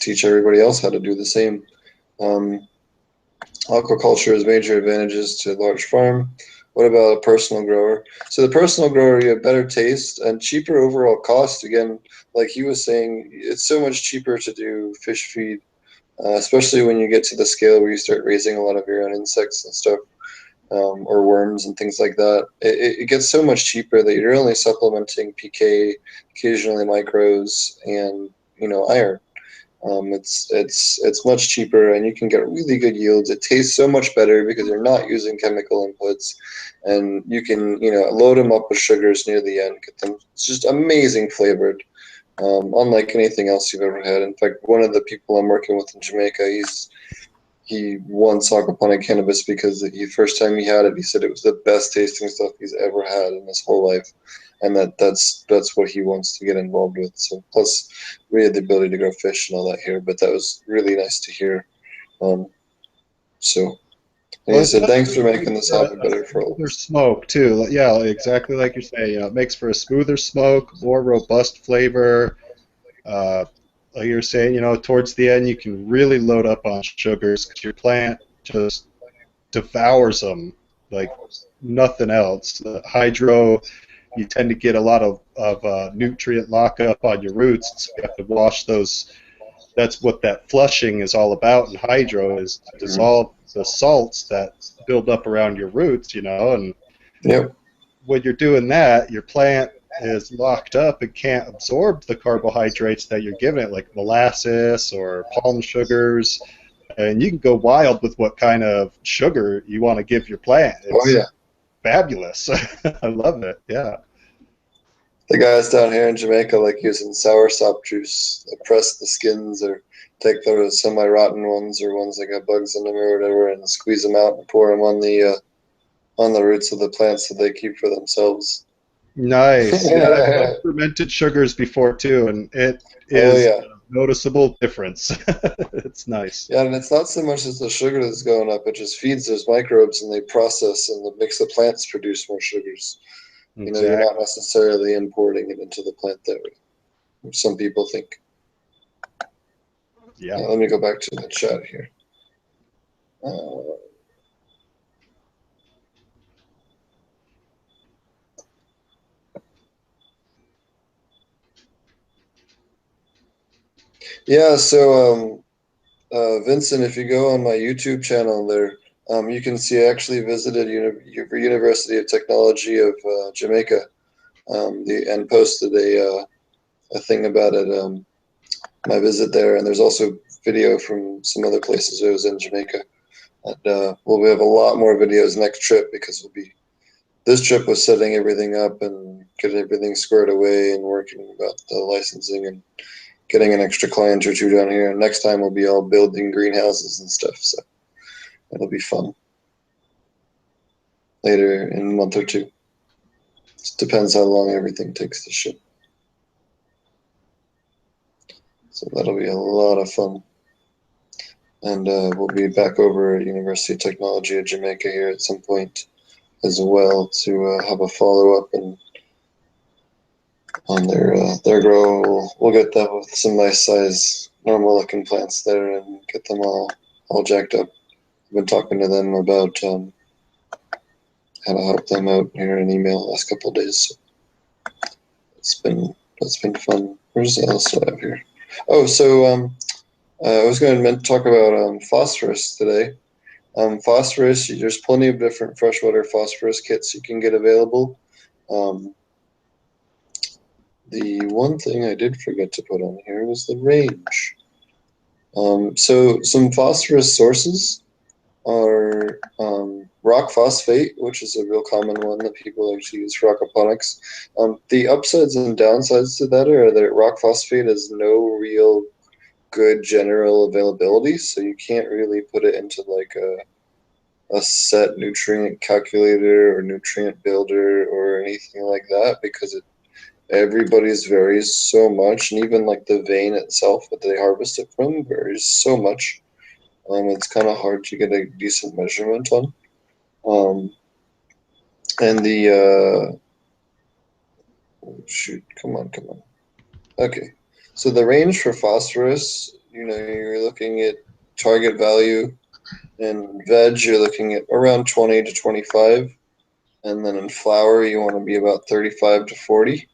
teach everybody else how to do the same. Um, Aquaculture has major advantages to a large farm. What about a personal grower? So the personal grower, you have better taste and cheaper overall cost. Again, like he was saying, it's so much cheaper to do fish feed, especially when you get to the scale where you start raising a lot of your own insects and stuff, or worms and things like that. It gets so much cheaper that you're only supplementing PK, occasionally micros, and iron. It's much cheaper, and you can get really good yields. It tastes so much better because you're not using chemical inputs, and you can load them up with sugars near the end. Get them, it's just amazing flavored, unlike anything else you've ever had. In fact, one of the people I'm working with in Jamaica, he won aquaponic cannabis because the first time he had it, he said it was the best tasting stuff he's ever had in his whole life, and that's what he wants to get involved with. So plus, we had the ability to grow fish and all that here, but that was really nice to hear. Um, so, like I
Well, it
said,
does
thanks for
make
making this
for
hobby
a
better for all of
smoother
us.
smoke too. Yeah, exactly like you're saying. It makes for a smoother smoke, more robust flavor. Uh, like you're saying, towards the end, you can really load up on sugars because your plant just devours them like nothing else. Hydro, you tend to get a lot of nutrient lockup on your roots, so you have to wash those. That's what that flushing is all about in hydro, is to
Mhm.
dissolve the salts that build up around your roots, and
Yep.
when you're doing that, your plant is locked up and can't absorb the carbohydrates that you're giving it, like molasses or palm sugars. And you can go wild with what kind of sugar you want to give your plant.
Oh
It's
yeah.
fabulous. I love it. Yeah.
The guys down here in Jamaica like using soursop juice. They press the skins or take the semi-rotten ones or ones that got bugs in them or whatever, and squeeze them out and pour them on the roots of the plants that they keep for themselves.
Nice. Yeah, I've done fermented sugars before too, and it
Oh
is
yeah,
a noticeable difference. It's nice.
yeah, and it's not so much as the sugar that's going up; it just feeds those microbes, and they process, and it makes the plants produce more sugars. You're not
Exactly.
necessarily importing it into the plant that way. Some people think.
Yeah.
Let me go back to the chat here. Uh, yeah, so Vincent, if you go on my YouTube channel there, you can see I actually visited University of Technology of Jamaica, and posted a thing about it, my visit there. And there's also video from some other places I was in Jamaica. And we'll have a lot more videos next trip because this trip was setting everything up and getting everything squared away and working about the licensing and getting an extra client or two down here. And next time we'll be all building greenhouses and stuff. So it'll be fun later in a month or two. Just depends how long everything takes to ship. So that'll be a lot of fun. And we'll be back over at University of Technology of Jamaica here at some point as well to have a follow up and on their grow. We'll get them with some nice size normal looking plants there and get them all jacked up. I've been talking to them about how to help them out here in email the last couple of days. So it's been that's been fun. Where's the else I have here? Oh, so I was going to talk about phosphorus today. Phosphorus, there's plenty of different freshwater phosphorus kits you can get available. Um, the one thing I did forget to put on here was the range. So some phosphorus sources are rock phosphate, which is a real common one that people actually use for aquaponics. The upsides and downsides to that are that rock phosphate has no real good general availability, so you can't really put it into like a set nutrient calculator or nutrient builder or anything like that because Everybody's varies so much, and even like the vein itself that they harvest it from varies so much. It's kind of hard to get a decent measurement on. Um, and the shoot, come on. Okay, so the range for phosphorus, you're looking at target value. In veg, you're looking at around 20 to 25, and then in flour, you want to be about 35 to 40.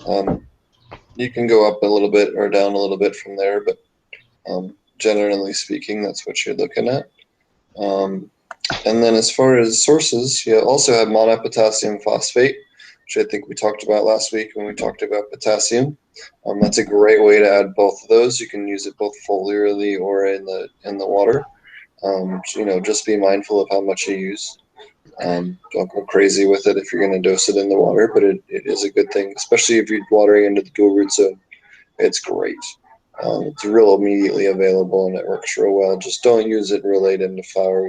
Um, you can go up a little bit or down a little bit from there, but generally speaking, that's what you're looking at. Um, and then as far as sources, you also have monopotassium phosphate, which I think we talked about last week when we talked about potassium. That's a great way to add both of those. You can use it both foliarly or in the water. So, just be mindful of how much you use. Don't go crazy with it if you're going to dose it in the water, but it is a good thing, especially if you're watering into the dual root zone. It's great. It's real immediately available and it works real well. Just don't use it real late into flour.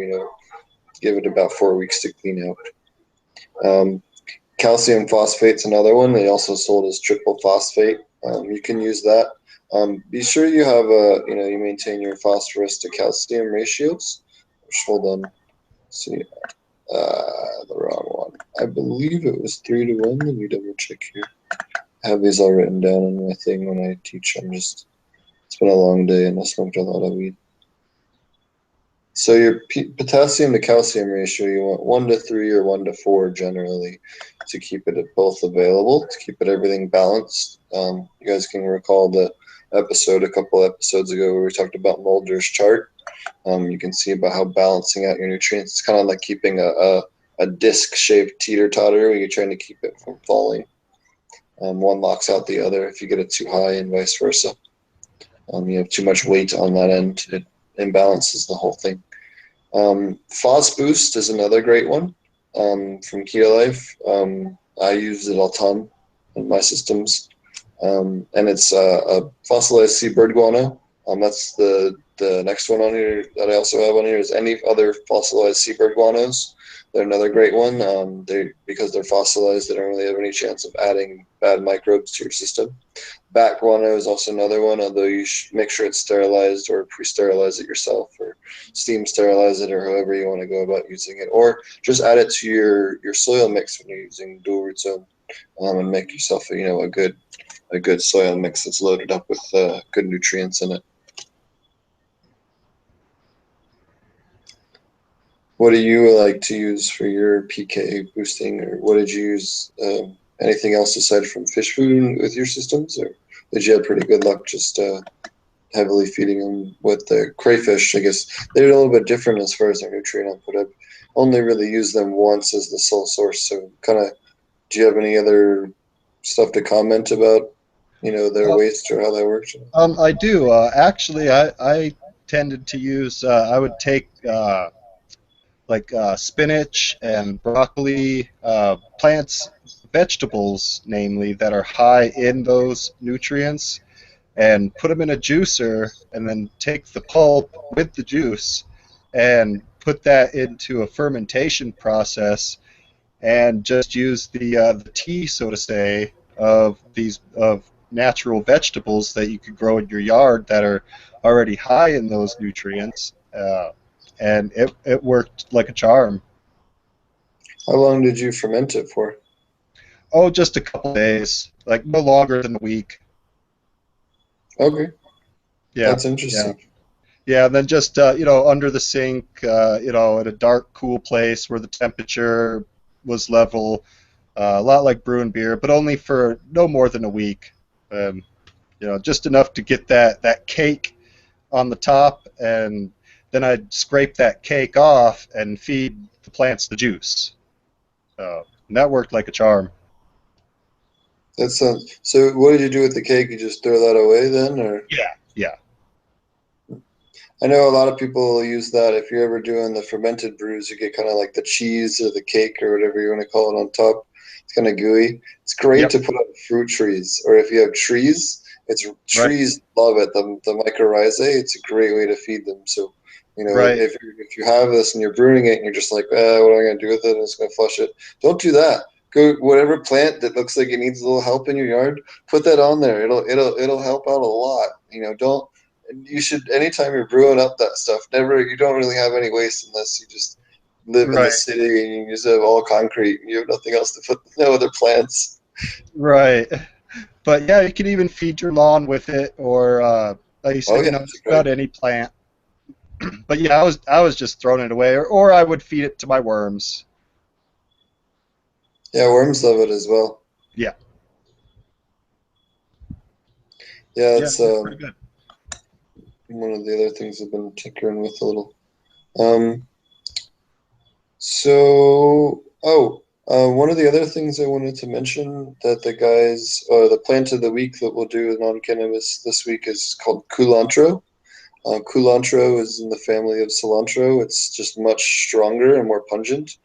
Give it about 4 weeks to clean out. Calcium phosphate's another one. They also sold as triple phosphate. You can use that. Be sure you have you maintain your phosphorus to calcium ratios. Hold on. Let's see, the wrong one. I believe it was 3 to 1. Let me double check here. I have these all written down on my thing when I teach. It's been a long day and I smoked a lot of weed. So your potassium to calcium ratio, you want 1 to 3 or 1 to 4 generally to keep it both available, to keep it everything balanced. You guys can recall the episode a couple episodes ago where we talked about Mulder's chart. You can see about how balancing out your nutrients. It's kind of like keeping a disc-shaped teeter-totter where you're trying to keep it from falling. One locks out the other if you get it too high and vice versa. You have too much weight on that end. It imbalances the whole thing. Phos Boost is another great one from Keto Life. I use it a ton in my systems. And it's a fossilized seabird guano. That's the next one on here that I also have on here is any other fossilized seabird guanos. They're another great one. Because they're fossilized, they don't really have any chance of adding bad microbes to your system. Bat guano is also another one, although you should make sure it's sterilized or pre-sterilize it yourself or steam sterilize it or however you want to go about using it. Or just add it to your soil mix when you're using dual root zone and make yourself a good soil mix that's loaded up with good nutrients in it. What do you like to use for your PK boosting, or what did you use? Anything else aside from fish food with your systems, or did you have pretty good luck just heavily feeding them with the crayfish? I guess they're a little bit different as far as their nutrient output. I've only really used them once as the sole source. So, kind of, do you have any other stuff to comment about? Their waste or how that works?
I do. Actually, I tended to use, I would take spinach and broccoli, plants, vegetables, namely, that are high in those nutrients, and put them in a juicer, and then take the pulp with the juice and put that into a fermentation process, and just use the tea, so to say, of natural vegetables that you could grow in your yard that are already high in those nutrients, and it worked like a charm.
How long did you ferment it for?
Oh, just a couple days, like no longer than a week.
Okay,
Yeah,
that's
yeah,
interesting.
yeah. And then just under the sink, at a dark, cool place where the temperature was level, a lot like brewing beer, but only for no more than a week. Um, just enough to get that cake on the top, and then I'd scrape that cake off and feed the plants the juice. And that worked like a charm.
That sounds. So, what did you do with the cake? You just throw that away then, or?
Yeah, yeah,
I know a lot of people use that. If you're ever doing the fermented brews, you get kind of like the cheese or the cake or whatever you want to call it on top. It's kind of gooey. It's great
yep,
to put on fruit trees, or if you have trees,
right,
trees love it. The mycorrhizae, it's a great way to feed them. So,
right.
if you have this and you're brewing it and you're just like, what am I going to do with it? I'm just going to flush it. Don't do that. go whatever plant that looks like it needs a little help in your yard, put that on there. It'll help out a lot. Don't you should anytime you're brewing up that stuff, never you don't really have any waste unless you just live in the
Right,
city and you just have all concrete. You have nothing else to put, no other plants.
right. But yeah, you can even feed your lawn with it, or like you
Oh
said,
yeah,
just
right.
about any plant. But yeah, I was just throwing it away, or I would feed it to my worms.
Yeah, worms love it as well.
Yeah,
Yeah,
yeah,
it's
they're pretty good.
one of the other things I've been tinkering with a little. Um, one of the other things I wanted to mention that the guys, or the plant of the week that we'll do with non-cannabis this week is called culantro. Culantro is in the family of cilantro. It's just much stronger and more pungent.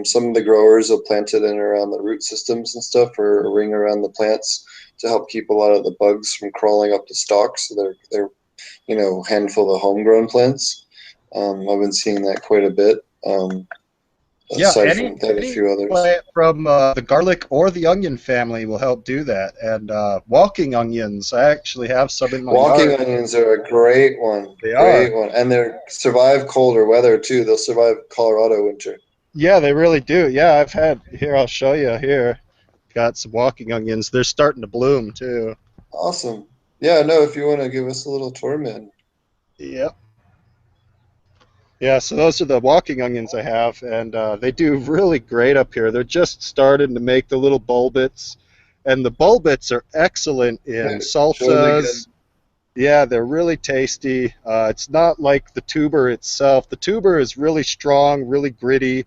Some of the growers will plant it in around the root systems and stuff, or a ring around the plants to help keep a lot of the bugs from crawling up the stalks. So they're handful of homegrown plants. I've been seeing that quite a bit.
Yeah,
Aside
any
from they have a
any
few others.
plant from the garlic or the onion family will help do that. And walking onions, I actually have some in my
Walking
yard.
onions are a great one,
They are.
great one, and they survive colder weather too. They'll survive Colorado winter.
Yeah, they really do. Yeah, I've had here. I'll show you here. Got some walking onions. They're starting to bloom too.
Awesome. Yeah, no, if you want to give us a little tour, man.
Yep. Yeah, so those are the walking onions I have, and they do really great up here. They're just starting to make the little bulbits, and the bulbits are excellent in
Show them again.
salsas. Yeah, they're really tasty. It's not like the tuber itself. The tuber is really strong, really gritty.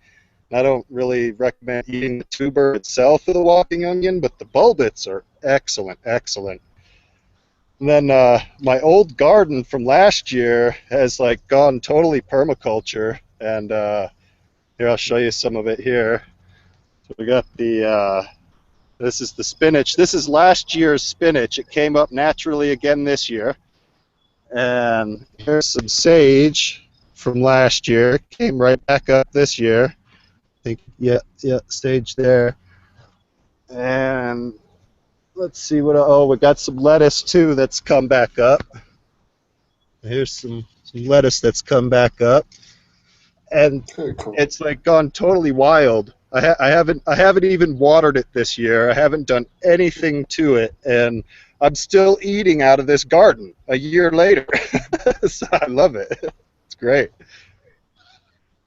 I don't really recommend eating the tuber itself of the walking onion, but the bulbits are excellent, excellent. And then my old garden from last year has like gone totally permaculture, and here I'll show you some of it here. So we got the this is the spinach. This is last year's spinach. It came up naturally again this year. And here's some sage from last year. Came right back up this year. I think, yeah, yeah, sage there. And let's see what. Oh, we got some lettuce too that's come back up. Here's some lettuce that's come back up, and
Very cool.
it's like gone totally wild. I haven't even watered it this year. I haven't done anything to it, and I'm still eating out of this garden a year later. So I love it. It's great.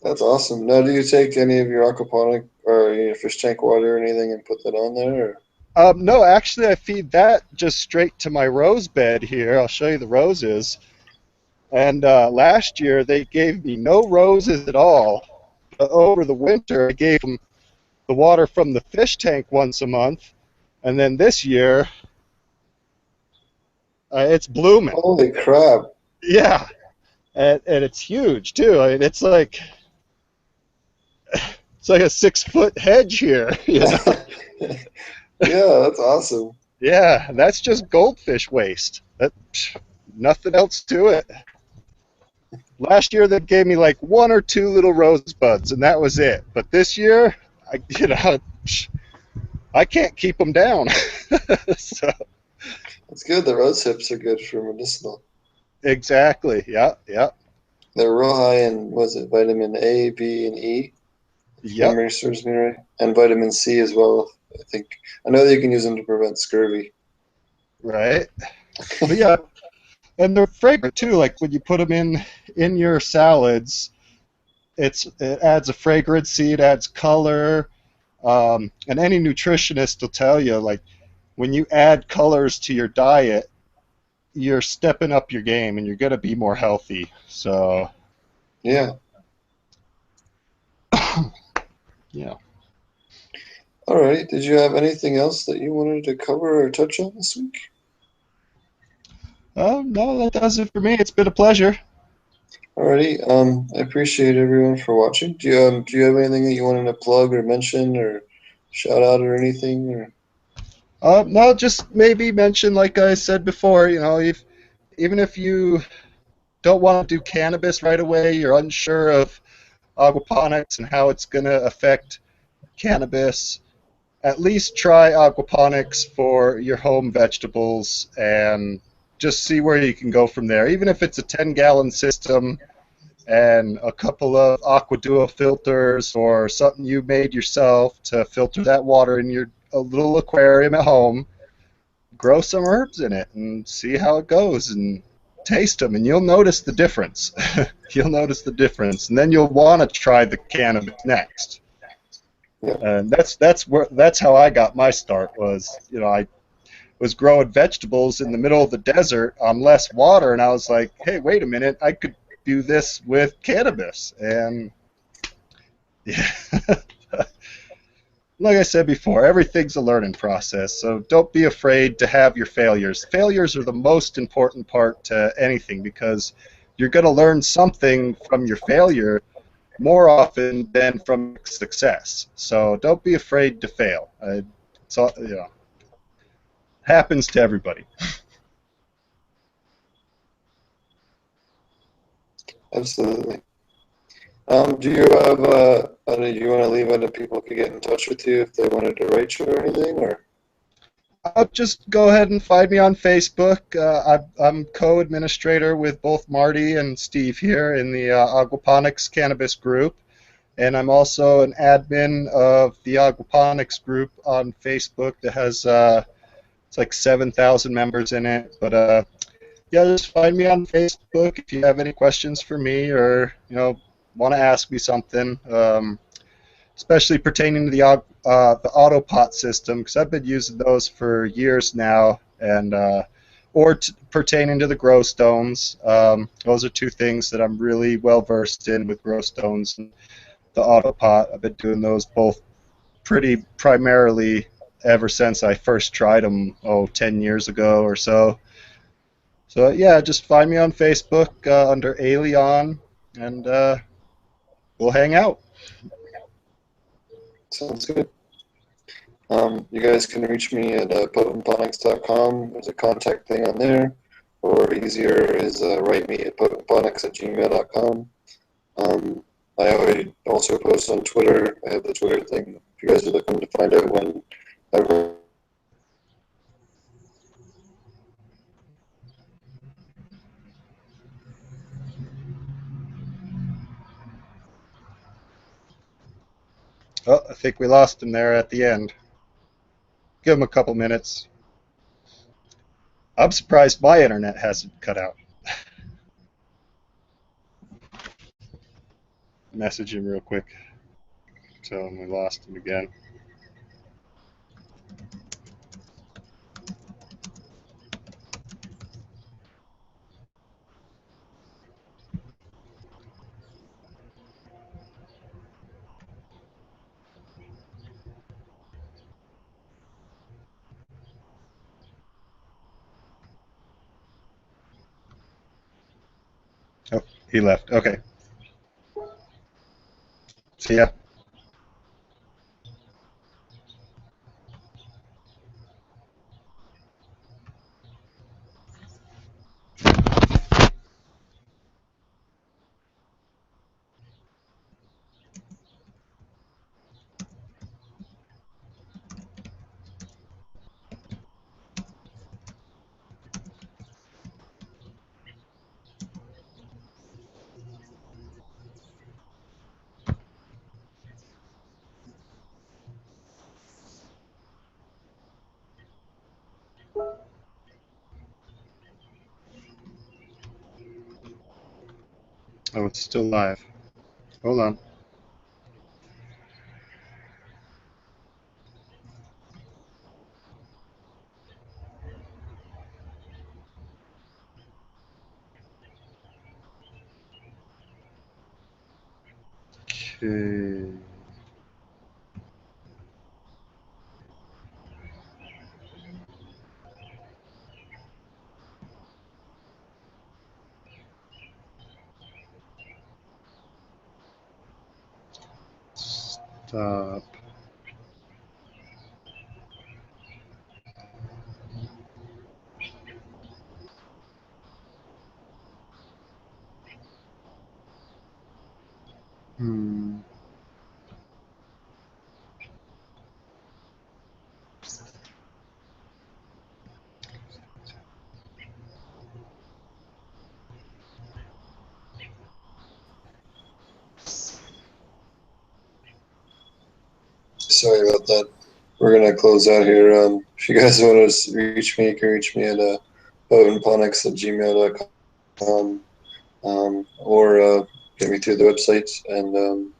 That's awesome. Now, do you take any of your aquaponic or your fish tank water or anything and put that on there? Or?
No, actually, I feed that just straight to my rose bed here. I'll show you the roses. And last year they gave me no roses at all. But over the winter, I gave them the water from the fish tank once a month. And then this year, it's blooming.
Holy crap!
Yeah, and it's huge too. I mean, it's like a 6 foot hedge here. You know?
Yeah, that's awesome.
Yeah, that's just goldfish waste. Nothing else to it. Last year they gave me like one or two little rosebuds, and that was it. But this year, I can't keep them down. So
It's good. The rose hips are good for medicinal.
exactly, yeah, yeah,
They're real high in, was it vitamin A, B, and E? If
yep,
memory serves me right, and vitamin C as well. I think I know that you can use them to prevent scurvy.
right. But yeah, and they're fragrant too. Like when you put them in your salads, it adds a fragrancy, it adds color, and any nutritionist will tell you like when you add colors to your diet, you're stepping up your game and you're going to be more healthy. So,
Yeah.
yeah.
All right. Did you have anything else that you wanted to cover or touch on this week?
No, that does it for me. It's been a pleasure.
Alrighty. I appreciate everyone for watching. Do you have anything that you wanted to plug or mention or shout out or anything? Or
No, just maybe mention, like I said before, even if you don't want to do cannabis right away, you're unsure of aquaponics and how it's going to affect cannabis. at least try aquaponics for your home vegetables and just see where you can go from there. Even if it's a 10-gallon system and a couple of Aqua Duo filters or something you made yourself to filter that water in your a little aquarium at home, grow some herbs in it and see how it goes and taste them, and you'll notice the difference. You'll notice the difference, and then you'll want to try the cannabis next.
Yeah.
And that's how I got my start. Was I was growing vegetables in the middle of the desert on less water, and I was like, hey, wait a minute, I could do this with cannabis. And yeah, like I said before, everything's a learning process, so don't be afraid to have your failures. Failures are the most important part to anything because you're going to learn something from your failure more often than from success. So don't be afraid to fail. It's all, happens to everybody.
Absolutely. Do you have, do you want to leave it that people could get in touch with you if they wanted to write you or anything, or?
Just go ahead and find me on Facebook. I'm co-administrator with both Marty and Steve here in the Aquaponics Cannabis Group, and I'm also an admin of the Aquaponics Group on Facebook that has it's like 7,000 members in it. But yeah, just find me on Facebook if you have any questions for me or want to ask me something. Especially pertaining to the autopot system, because I've been using those for years now, and pertaining to the grow stones. Those are two things that I'm really well versed in with grow stones and the autopot. I've been doing those both pretty primarily ever since I first tried them, 10 years ago or so. So yeah, just find me on Facebook under Alien, and we'll hang out.
Sounds good. You guys can reach me at potentponics.com. There's a contact thing on there, or easier is write me at potentponics@gmail.com. I already also post on Twitter. I have the Twitter thing. If you guys are looking to find out when I
Oh, I think we lost him there at the end. Give him a couple minutes. I'm surprised my internet hasn't cut out. Message him real quick. Tell him we lost him again. Oh, he left. Okay. See ya. Oh, it's still live. Hold on. Okay. Stop. Hmm.
sorry about that. We're gonna close out here. If you guys want to reach me, you can reach me at ponics@gmail.com, or get me through the website. And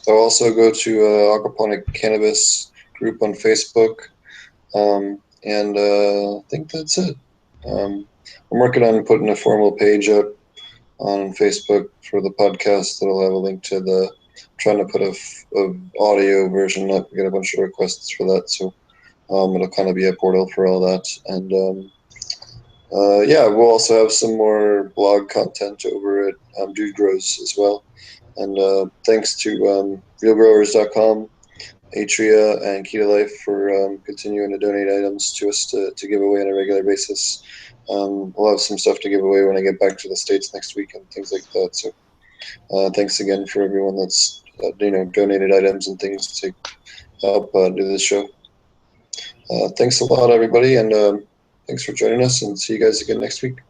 I'll also go to Aquaponic Cannabis group on Facebook. And I think that's it. I'm working on putting a formal page up on Facebook for the podcast that'll have a link to the. Trying to put a audio version up. We get a bunch of requests for that, so it'll kind of be a portal for all that. And yeah, we'll also have some more blog content over at Dude Grows as well. And thanks to realgrowers.com, Atria, and Keto Life for continuing to donate items to us to give away on a regular basis. We'll have some stuff to give away when I get back to the States next week and things like that. So thanks again for everyone that's donated items and things to help do this show. Thanks a lot, everybody, and thanks for joining us, and see you guys again next week.